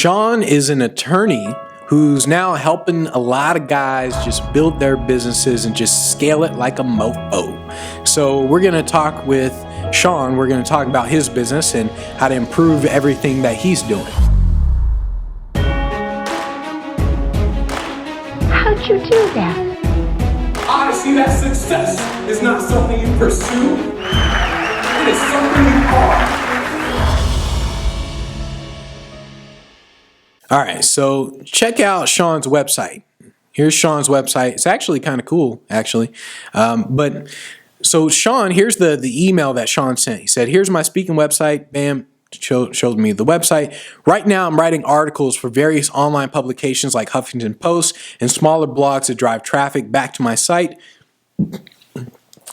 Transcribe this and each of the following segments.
Shawn is an attorney who's now helping a lot of guys just build their businesses and just scale it like a mofo. So we're going to talk with Shawn. We're going to talk about his business and how to improve everything that he's doing. How'd you do that? I see that success is not something you pursue. It is something you are. All right, so check out Shawn's website. Here's Shawn's website. It's actually kind of cool, actually. So Shawn, here's the email that Shawn sent. He said, here's my speaking website. Bam, showed me the website. Right now, I'm writing articles for various online publications like Huffington Post and smaller blogs that drive traffic back to my site.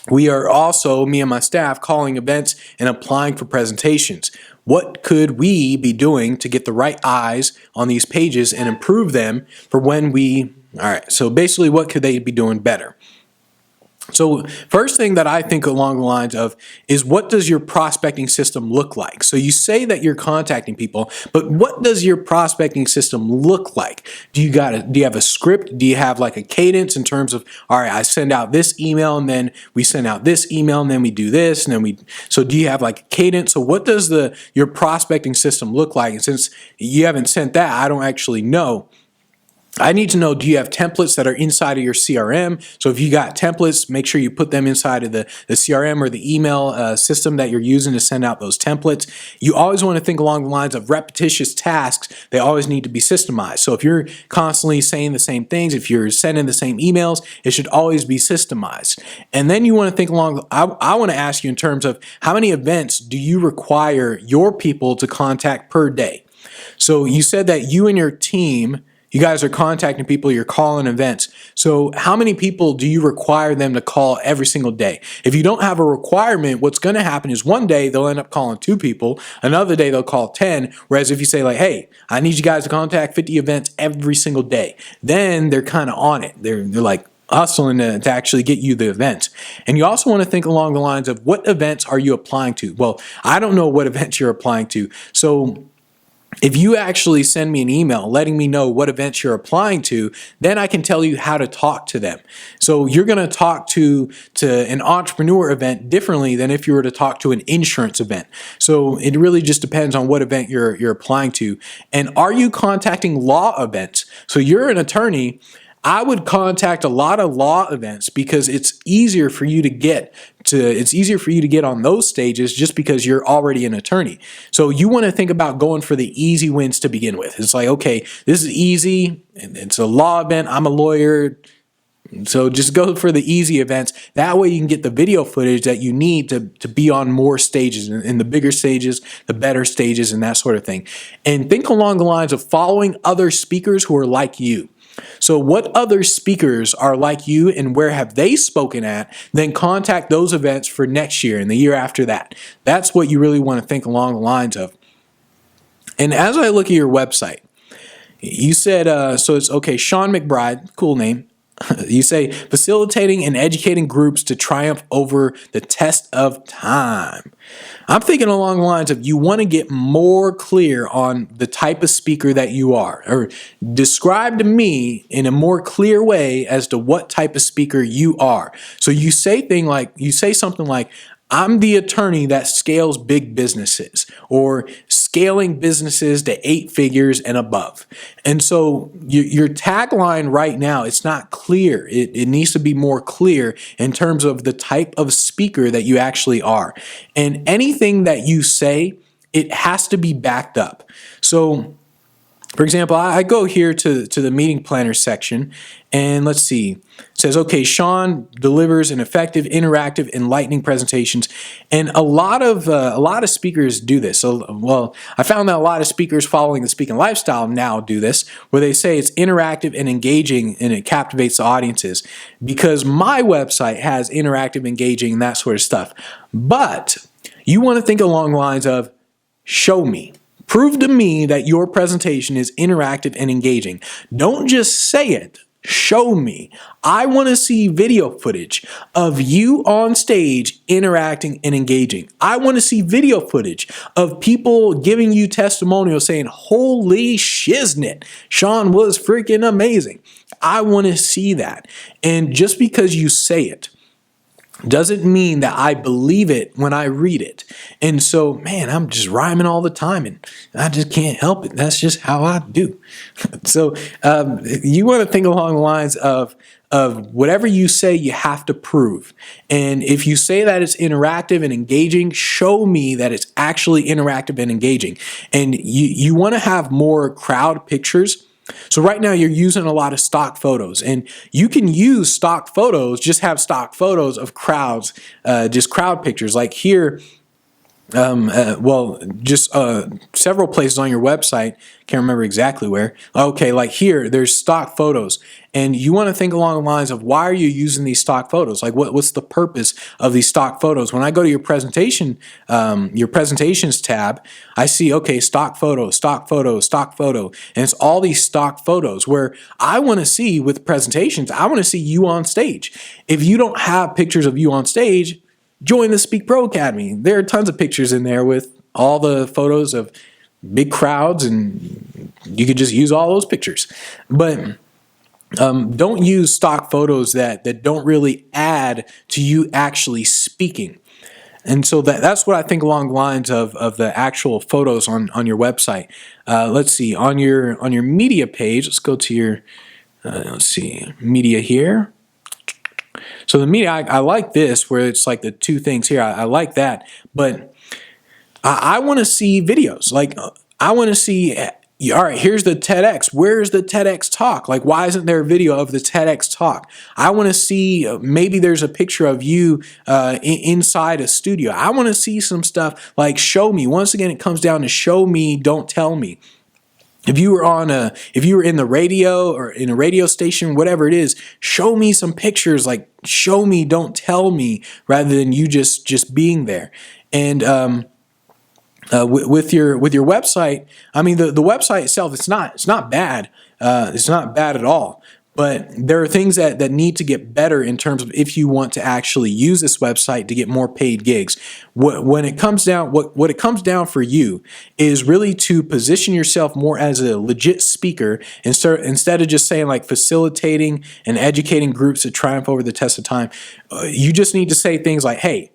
We are also, me and my staff, calling events and applying for presentations. What could we be doing to get the right eyes on these pages and improve them for when we, all right, so basically what could they be doing better? So first thing that I think along the lines of is, what does your prospecting system look like? So you say that you're contacting people, but what does your prospecting system look like? Do you have a script? Do you have like a cadence in terms of, all right, I send out this email and then we send out this email and then we do this and then so do you have like a cadence? So what does your prospecting system look like? And since you haven't sent that, I don't actually know. I need to know, do you have templates that are inside of your CRM? So if you got templates, make sure you put them inside of the CRM or the email system that you're using to send out those templates. You always want to think along the lines of repetitious tasks. They always need to be systemized. So if you're constantly saying the same things, if you're sending the same emails, it should always be systemized. And then you want to think along, I want to ask you in terms of how many events do you require your people to contact per day? So you said that you and your team, you guys are contacting people, you're calling events. So how many people do you require them to call every single day? If you don't have a requirement, what's going to happen is one day they'll end up calling 2 people, another day they'll call 10. Whereas if you say like, hey, I need you guys to contact 50 events every single day, then they're kind of on it. They're like hustling to actually get you the events. And you also want to think along the lines of, what events are you applying to? Well, I don't know what events you're applying to. So if you actually send me an email letting me know what events you're applying to, then I can tell you how to talk to them. So you're going to talk to an entrepreneur event differently than if you were to talk to an insurance event. So it really just depends on what event you're applying to. And are you contacting law events? So you're an attorney. I would contact a lot of law events because it's easier for you to get on those stages just because you're already an attorney. So you want to think about going for the easy wins to begin with. It's like, okay, this is easy. It's a law event. I'm a lawyer. So just go for the easy events. That way you can get the video footage that you need to be on more stages, in the bigger stages, the better stages, and that sort of thing. And think along the lines of following other speakers who are like you. So what other speakers are like you and where have they spoken at? Then contact those events for next year and the year after that. That's what you really want to think along the lines of. And as I look at your website, you said, so it's okay, Shawn McBride, cool name. You say, facilitating and educating groups to triumph over the test of time. I'm thinking along the lines of, you want to get more clear on the type of speaker that you are, or describe to me in a more clear way as to what type of speaker you are. So you say something like, I'm the attorney that scales big businesses, or scaling businesses to 8 figures and above. And so your tagline right now, it's not clear. It needs to be more clear in terms of the type of speaker that you actually are. And anything that you say, it has to be backed up. So for example, I go here to the meeting planner section, and let's see. It says, okay, Shawn delivers an effective, interactive, enlightening presentations, and a lot of speakers do this. So, well, I found that a lot of speakers following the speaking lifestyle now do this, where they say it's interactive and engaging, and it captivates the audiences. Because my website has interactive, engaging, and that sort of stuff. But you want to think along the lines of, show me. Prove to me that your presentation is interactive and engaging. Don't just say it. Show me. I want to see video footage of you on stage interacting and engaging. I want to see video footage of people giving you testimonials saying, holy shiznit, Shawn was freaking amazing. I want to see that. And just because you say it doesn't mean that I believe it when I read it. And so, man, I'm just rhyming all the time and I just can't help it. That's just how I do. So you want to think along the lines of whatever you say, you have to prove. And if you say that it's interactive and engaging, show me that it's actually interactive and engaging. And you want to have more crowd pictures. So right now you're using a lot of stock photos, and you can use stock photos, just have stock photos of crowds, just crowd pictures. Like here, several places on your website, can't remember exactly where. Okay, like here, there's stock photos, and you want to think along the lines of why are you using these stock photos? Like what's the purpose of these stock photos? When I go to your presentation, your presentations tab, I see, okay, stock photo, stock photo, stock photo, and it's all these stock photos where I want to see with presentations, I want to see you on stage. If you don't have pictures of you on stage, join the Speak Pro Academy. There are tons of pictures in there with all the photos of big crowds, and you could just use all those pictures. But don't use stock photos that don't really add to you actually speaking. And so that's what I think along the lines of the actual photos on your website. Let's see, on your media page, let's go to your, let's see, media here. So the media, I like this where it's like the two things here. I like that, but I want to see videos. Like I want to see, all right, here's the TEDx. Where's the TEDx talk? Like, why isn't there a video of the TEDx talk? I want to see, maybe there's a picture of you inside a studio. I want to see some stuff like show me. Once again, it comes down to show me, don't tell me. If you were in the radio or in a radio station, whatever it is, show me some pictures, like show me, don't tell me, rather than you just being there. And with your website, I mean the website itself, it's not bad. It's not bad at all. But there are things that need to get better in terms of if you want to actually use this website to get more paid gigs. When it comes down, what it comes down for you is really to position yourself more as a legit speaker instead of just saying like facilitating and educating groups to triumph over the test of time. You just need to say things like, hey,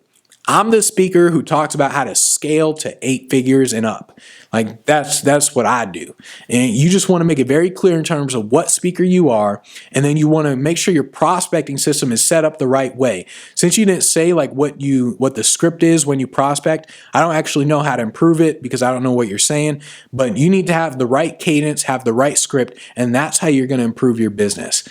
I'm the speaker who talks about how to scale to 8 figures and up. Like that's what I do. And you just want to make it very clear in terms of what speaker you are, and then you want to make sure your prospecting system is set up the right way. Since you didn't say like what the script is when you prospect, I don't actually know how to improve it because I don't know what you're saying, but you need to have the right cadence, have the right script, and that's how you're going to improve your business.